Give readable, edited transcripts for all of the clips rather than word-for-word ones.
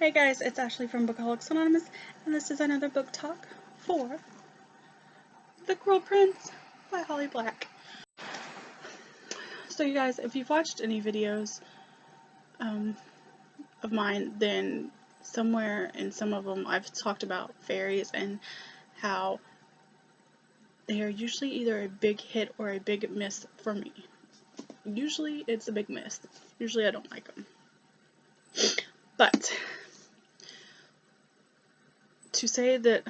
Hey guys, it's Ashley from Bookaholics Anonymous, and this is another book talk for The Cruel Prince by Holly Black. So you guys, if you've watched any videos of mine, then somewhere in some of them I've talked about fairies and how they are usually either a big hit or a big miss for me. Usually it's a big miss. Usually I don't like them. But to say that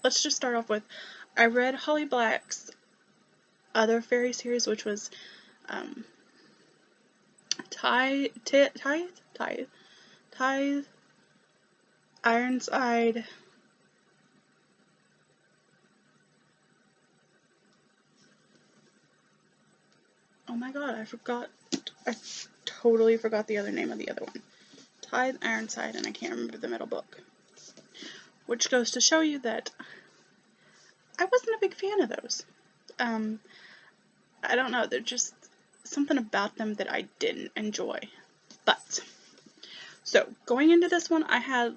let's just start off with, I read Holly Black's other fairy series, which was Tithe, Ironside, oh my god, I totally forgot the other name of the other one. Tithe, Ironside, and I can't remember the middle book. Which goes to show you that I wasn't a big fan of those. I don't know, they're just something about them that I didn't enjoy. But, so, going into this one, I had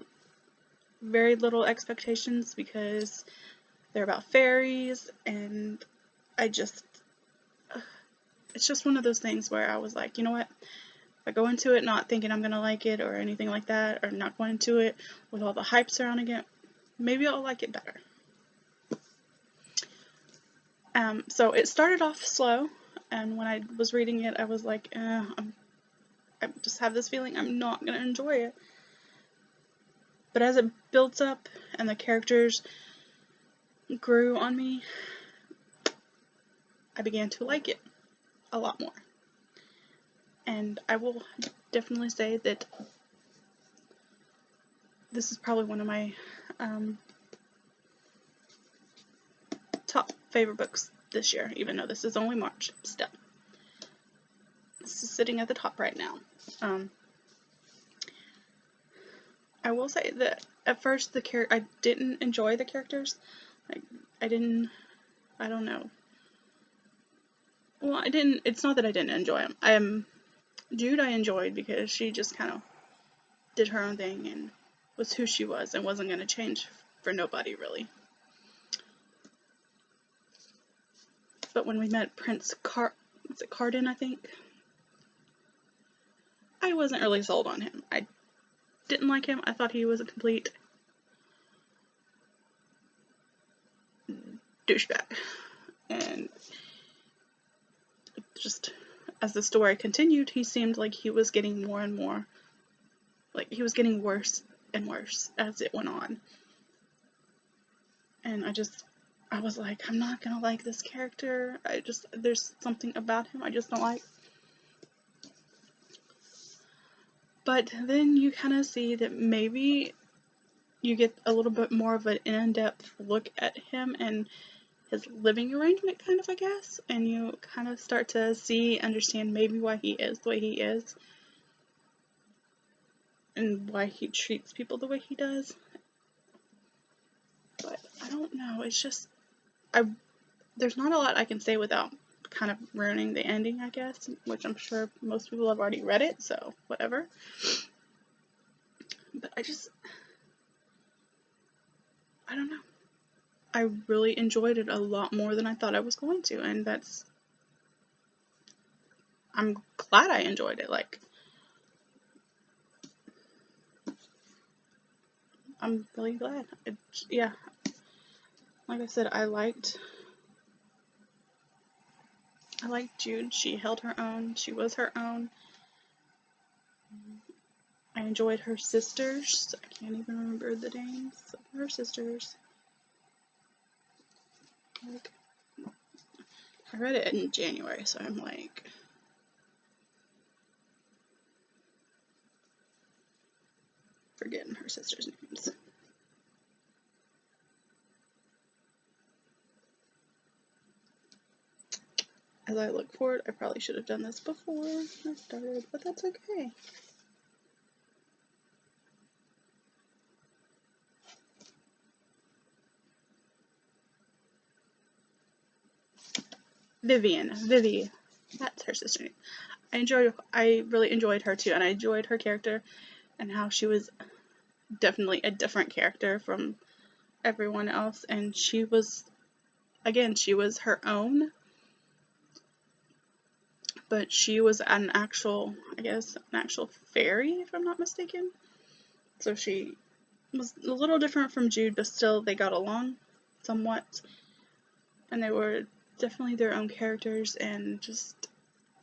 very little expectations because they're about fairies, and it's just one of those things where I was like, you know what, if I go into it not thinking I'm gonna like it or anything like that, or not going into it with all the hype surrounding it, maybe I'll like it better. So it started off slow, and when I was reading it, I was like, I just have this feeling I'm not gonna enjoy it. But as it builds up and the characters grew on me, I began to like it a lot more. And I will definitely say that this is probably one of my top favorite books this year, even though this is only March. Still, this is sitting at the top right now. I will say that at first I didn't enjoy the characters. Like, I don't know. Well, it's not that I didn't enjoy them. Jude I enjoyed because she just kind of did her own thing and was who she was and wasn't going to change for nobody, really. But when we met Prince Cardan, I think, I wasn't really sold on him. I didn't like him. I thought he was a complete douchebag. And just as the story continued, he seemed like he was getting more and more, like he was getting worse and worse as it went on. And I was like, I'm not gonna like this character. There's something about him I just don't like. But then you kind of see that maybe you get a little bit more of an in-depth look at him and his living arrangement, kind of, I guess. And you kind of start to understand maybe why he is the way he is. And why he treats people the way he does. But I don't know, it's just, there's not a lot I can say without kind of ruining the ending, I guess, which I'm sure most people have already read it, so whatever. But I don't know. I really enjoyed it a lot more than I thought I was going to, and I'm glad I enjoyed it. Like, I'm really glad. Yeah. Like I said, I liked Jude. She held her own. She was her own. I enjoyed her sisters. I can't even remember the names of her sisters. Like, I read it in January, so I'm like, forgetting her sisters' names. As I look forward, I probably should have done this before I started, but that's okay. Vivi, that's her sister name. I really enjoyed her too, and I enjoyed her character and how she was definitely a different character from everyone else, and she was her own, but she was an actual fairy, if I'm not mistaken. So she was a little different from Jude, but still they got along somewhat, and they were definitely their own characters, and just,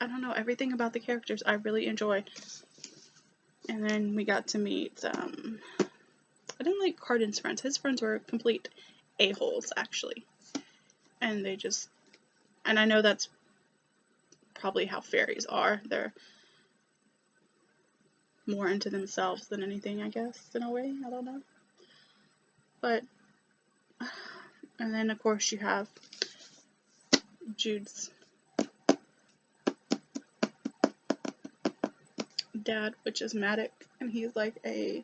I don't know, everything about the characters I really enjoyed. And then we got to meet, I didn't like Cardan's friends. His friends were complete a-holes, actually. And and I know that's probably how fairies are. They're more into themselves than anything, I guess, in a way. I don't know. But, and then of course you have Jude's dad, which is Maddox, and he's like a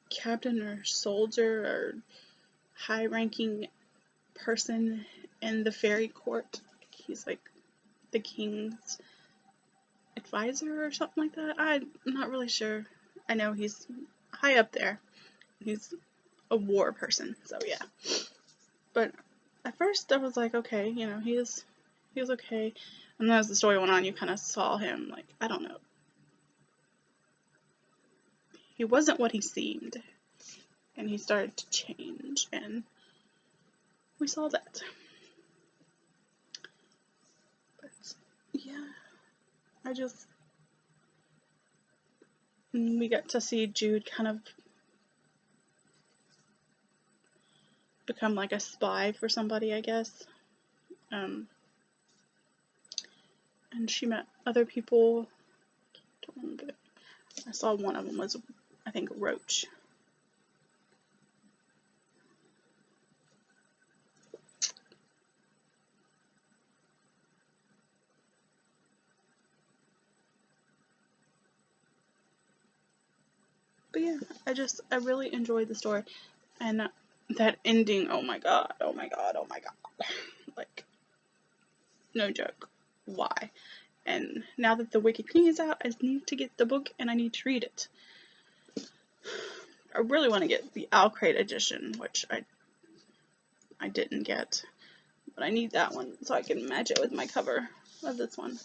captain or soldier or high-ranking person in the fairy court. He's like the king's advisor or something like that. I'm not really sure. I know he's high up there. He's a war person, so yeah. But at first I was like, okay, you know, he was okay. And then as the story went on, you kind of saw him, like, I don't know. He wasn't what he seemed. And he started to change, and we saw that. But yeah, we got to see Jude kind of become like a spy for somebody, I guess. And she met other people. Don't remember. I saw one of them was, I think, Roach. But yeah, I really enjoyed the story, and that ending, oh my god, oh my god, oh my god. Like, no joke. Why? And now that the Wicked Queen is out, I need to get the book and I need to read it. I really want to get the Owlcrate edition, which I didn't get, but I need that one so I can match it with my cover of this one.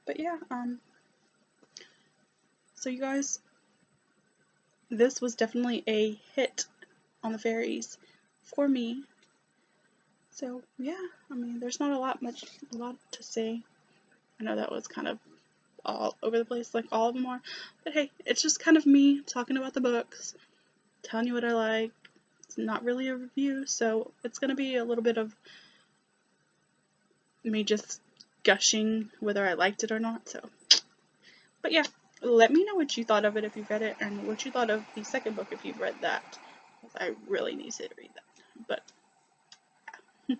But yeah, so you guys, this was definitely a hit on the fairies for me. So yeah, I mean, there's not a lot to say. I know that was kind of all over the place, like all of them are, but hey, it's just kind of me talking about the books, telling you what I like. It's not really a review, so it's gonna be a little bit of me just gushing whether I liked it or not. So, but yeah, let me know what you thought of it if you've read it, and what you thought of the second book if you've read that. I really need to read that. But yeah.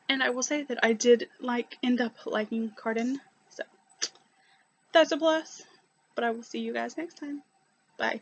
And I will say that I did end up liking Cardan, so that's a plus. But I will see you guys next time. Bye.